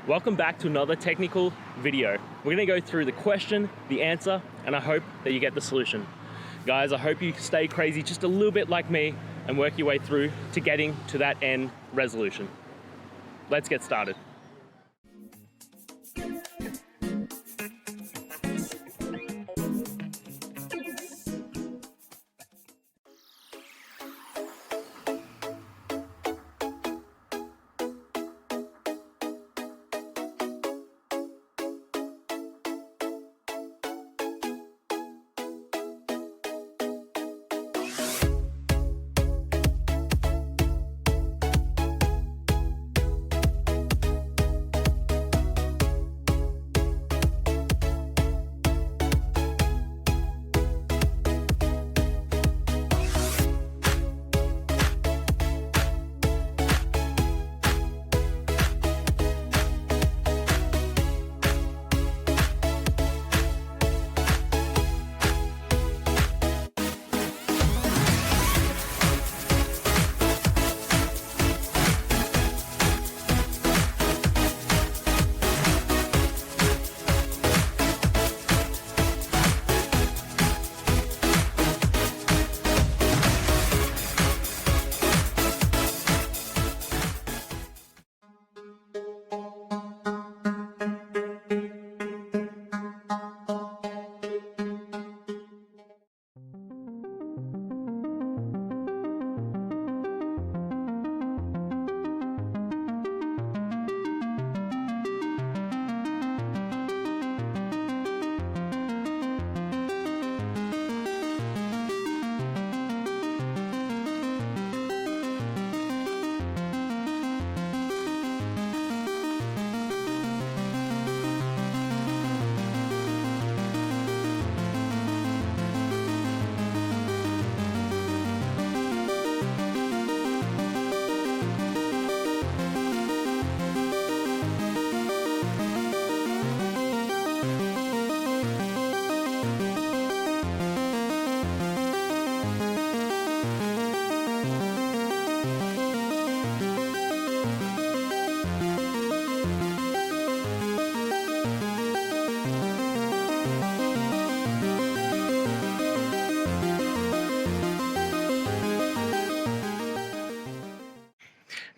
Welcome back to another technical video. We're gonna go through the question, the answer, and I hope that you get the solution. Guys, I hope you stay crazy just a little bit like me and work your way through to getting to that end resolution. Let's get started.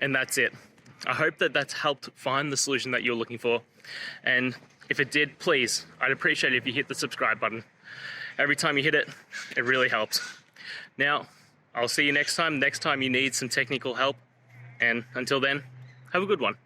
And that's it. I hope that that's helped find the solution that you're looking for. And if it did, please, I'd appreciate it if you hit the subscribe button. Every time you hit it, it really helps. Now, I'll see you next time you need some technical help. And until then, have a good one.